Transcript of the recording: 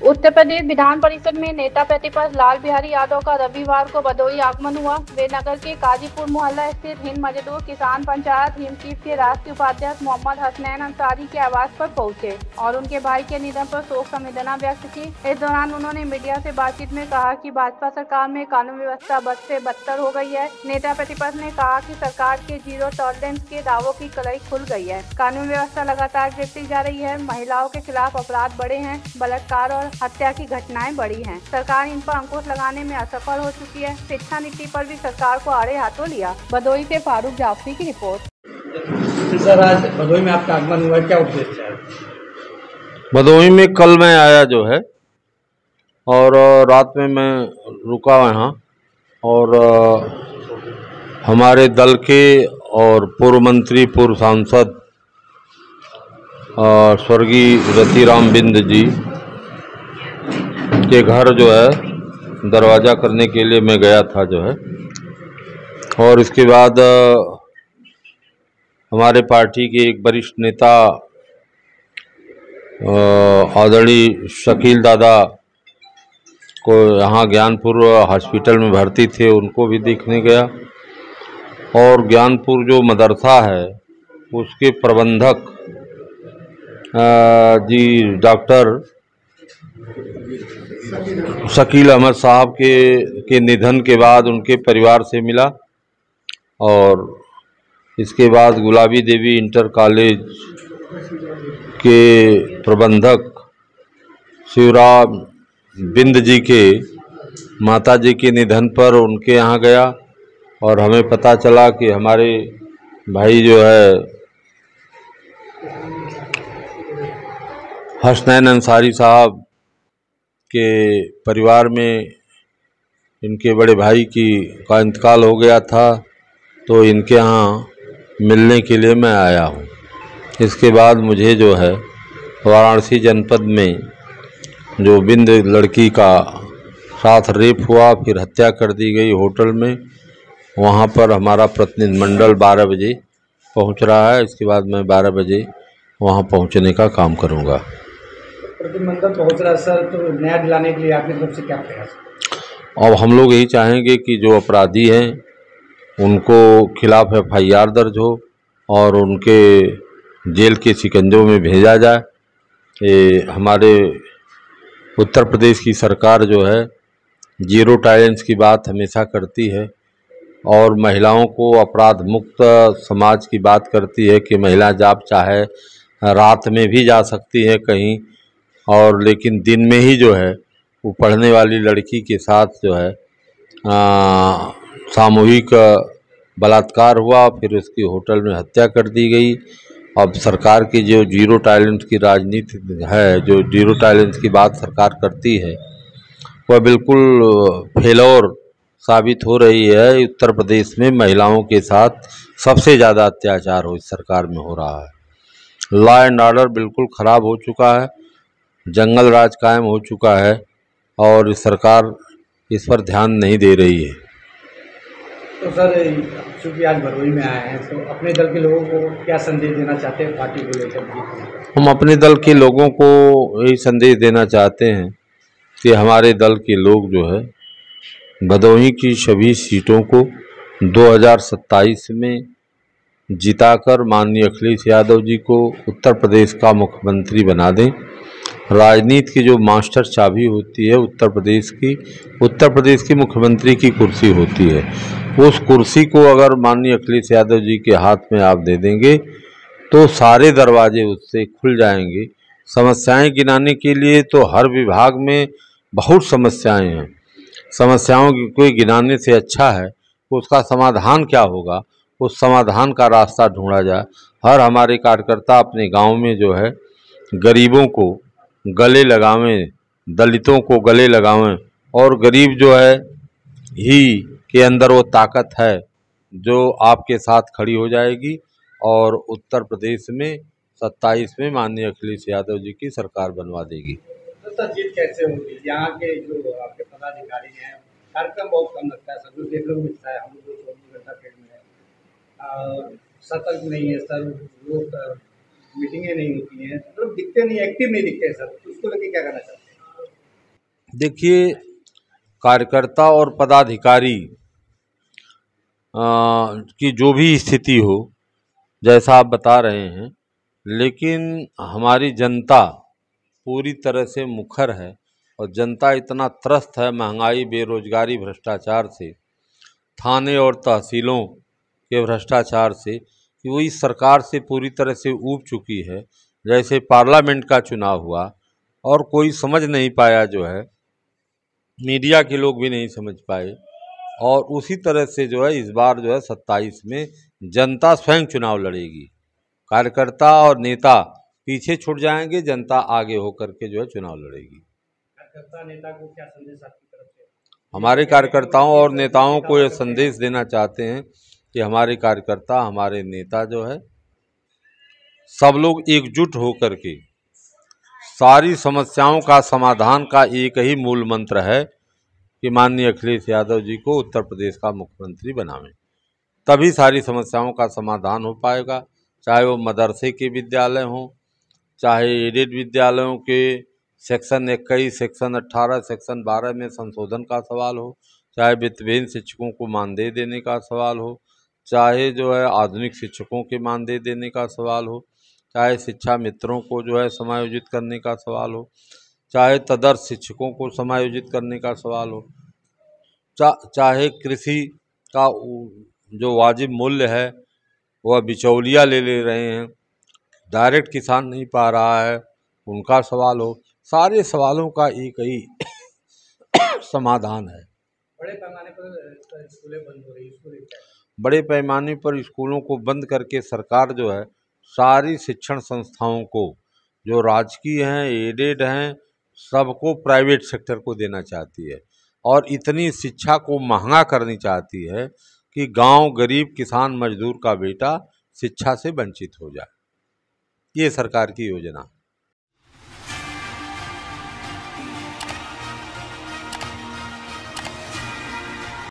उत्तर प्रदेश विधान परिषद में नेता प्रतिपक्ष लाल बिहारी यादव का रविवार को भदोही आगमन हुआ। वे नगर के काजीपुर मोहल्ला स्थित हिंद मजदूर किसान पंचायत हिमचीफ के राष्ट्रीय उपाध्यक्ष मोहम्मद हसनैन अंसारी के आवास पर पहुंचे और उनके भाई के निधन पर शोक संवेदना व्यक्त की। इस दौरान उन्होंने मीडिया से बातचीत में कहा कि भाजपा सरकार में कानून व्यवस्था बद से बदतर हो गई है। नेता प्रतिपक्ष ने कहा कि सरकार के जीरो टॉलरेंस के दावों की कलई खुल गई है। कानून व्यवस्था लगातार गिरती जा रही है। महिलाओं के खिलाफ अपराध बढ़े हैं। बलात्कार और हत्या की घटनाएं बढ़ी हैं। सरकार इन पर अंकुश लगाने में असफल हो चुकी है। शिक्षा नीति पर भी सरकार को आड़े हाथों लिया। भदोही से फारूक जाफरी की रिपोर्ट। सर, आज भदोही में आपका आगमन हुआ, क्या उद्देश्य है? भदोही में कल मैं आया जो है और रात में मैं रुका यहाँ और हमारे दल के और पूर्व मंत्री पूर्व सांसद स्वर्गीय रतिराम बिंद जी के घर जो है दरवाज़ा करने के लिए मैं गया था जो है। और इसके बाद हमारे पार्टी के एक वरिष्ठ नेता आदरणीय शकील दादा को यहाँ ज्ञानपुर हॉस्पिटल में भर्ती थे, उनको भी देखने गया। और ज्ञानपुर जो मदरसा है उसके प्रबंधक जी डॉक्टर शकील अहमद साहब के निधन के बाद उनके परिवार से मिला। और इसके बाद गुलाबी देवी इंटर कॉलेज के प्रबंधक शिवराम बिंद जी के माता जी के निधन पर उनके यहाँ गया और हमें पता चला कि हमारे भाई जो है हसनैन अंसारी साहब के परिवार में इनके बड़े भाई का इंतकाल हो गया था, तो इनके यहाँ मिलने के लिए मैं आया हूँ। इसके बाद मुझे जो है वाराणसी जनपद में जो बिंद लड़की का साथ रेप हुआ फिर हत्या कर दी गई होटल में, वहाँ पर हमारा प्रतिनिधिमंडल 12 बजे पहुँच रहा है। इसके बाद मैं 12 बजे वहाँ पहुँचने का काम करूँगा। प्रतिनिधिमंडल पहुँच रहा है सर, तो न्याय दिलाने के लिए आपकी तरफ से क्या प्रयास? अब हम लोग यही चाहेंगे कि जो अपराधी हैं उनको खिलाफ FIR दर्ज हो और उनके जेल के शिकंजों में भेजा जाए। ये हमारे उत्तर प्रदेश की सरकार जो है जीरो टॉलरेंस की बात हमेशा करती है और महिलाओं को अपराध मुक्त समाज की बात करती है कि महिला जब चाहे रात में भी जा सकती है कहीं, और लेकिन दिन में ही जो है वो पढ़ने वाली लड़की के साथ जो है सामूहिक बलात्कार हुआ, फिर उसकी होटल में हत्या कर दी गई। अब सरकार की जो जीरो टॉलरेंस की राजनीति है, जो जीरो टॉलरेंस की बात सरकार करती है, वह बिल्कुल फेल्योर साबित हो रही है। उत्तर प्रदेश में महिलाओं के साथ सबसे ज़्यादा अत्याचार हो इस सरकार में हो रहा है। लॉ एंड ऑर्डर बिल्कुल ख़राब हो चुका है, जंगल राज कायम हो चुका है और सरकार इस पर ध्यान नहीं दे रही है। तो सर, चूँकि आज भदोही में आए हैं, तो अपने दल के लोगों को क्या संदेश देना चाहते हैं पार्टी को लेकर? हम अपने दल के लोगों को यही संदेश देना चाहते हैं कि हमारे दल के लोग जो है भदोही की सभी सीटों को 2027 में जिताकर माननीय अखिलेश यादव जी को उत्तर प्रदेश का मुख्यमंत्री बना दें। राजनीति की जो मास्टर चाबी होती है उत्तर प्रदेश की मुख्यमंत्री की कुर्सी होती है। उस कुर्सी को अगर माननीय अखिलेश यादव जी के हाथ में आप दे देंगे तो सारे दरवाजे उससे खुल जाएंगे। समस्याएं गिनाने के लिए तो हर विभाग में बहुत समस्याएं हैं। समस्याओं को गिनाने से अच्छा है उसका समाधान क्या होगा, उस समाधान का रास्ता ढूंढा जाए। हर हमारे कार्यकर्ता अपने गांव में जो है गरीबों को गले लगावें, दलितों को गले लगावें, और गरीब जो है ही के अंदर वो ताकत है जो आपके साथ खड़ी हो जाएगी और उत्तर प्रदेश में 27 में माननीय अखिलेश यादव जी की सरकार बनवा देगी। तो सर, जीत कैसे होगी? यहाँ के जो आपके पदाधिकारी हैं, कार्यक्रम बहुत कम लगता है, सब लोग देखने को मिलता है, हम लोग 24 घंटा फील्ड में है, सतर्क नहीं है सर, लोग मीटिंगें नहीं होती हैं, मतलब दिखते नहीं, एक्टिव नहीं दिखते हैं सर, उसको लेके क्या करना चाहते हैं? देखिए, कार्यकर्ता और पदाधिकारी की जो भी स्थिति हो, जैसा आप बता रहे हैं, लेकिन हमारी जनता पूरी तरह से मुखर है और जनता इतना त्रस्त है महंगाई, बेरोजगारी, भ्रष्टाचार से, थाने और तहसीलों के भ्रष्टाचार से, कि वो इस सरकार से पूरी तरह से ऊब चुकी है। जैसे पार्लियामेंट का चुनाव हुआ और कोई समझ नहीं पाया, जो है मीडिया के लोग भी नहीं समझ पाए, और उसी तरह से जो है इस बार जो है 27 में जनता स्वयं चुनाव लड़ेगी। कार्यकर्ता और नेता पीछे छूट जाएंगे, जनता आगे होकर के जो है चुनाव लड़ेगी। कार्यकर्ता नेता को क्या संदेश आपकी तरफ से? हमारे कार्यकर्ताओं और नेताओं को ये संदेश देना चाहते हैं कि हमारे कार्यकर्ता, हमारे नेता जो है, सब लोग एकजुट होकर के सारी समस्याओं का समाधान का एक ही मूल मंत्र है कि माननीय अखिलेश यादव जी को उत्तर प्रदेश का मुख्यमंत्री बनावें, तभी सारी समस्याओं का समाधान हो पाएगा। चाहे वो मदरसे के विद्यालय हों, चाहे एडेड विद्यालयों के सेक्शन 21, सेक्शन 18, सेक्शन 12 में संशोधन का सवाल हो, चाहे वित्तविहीन शिक्षकों को मानदेय देने का सवाल हो, चाहे जो है आधुनिक शिक्षकों के मानदेय देने का सवाल हो, चाहे शिक्षा मित्रों को जो है समायोजित करने का सवाल हो, चाहे तदर्थ शिक्षकों को समायोजित करने का सवाल हो, चाहे कृषि का जो वाजिब मूल्य है वह बिचौलिया ले रहे हैं, डायरेक्ट किसान नहीं पा रहा है, उनका सवाल हो, सारे सवालों का एक ही समाधान है। बड़े पैमाने पर स्कूलें बंद हो रही है, बड़े पैमाने पर स्कूलों को बंद करके सरकार जो है सारी शिक्षण संस्थाओं को, जो राजकीय हैं, एडेड हैं, सबको प्राइवेट सेक्टर को देना चाहती है और इतनी शिक्षा को महंगा करनी चाहती है कि गांव गरीब किसान मजदूर का बेटा शिक्षा से वंचित हो जाए। ये सरकार की योजना।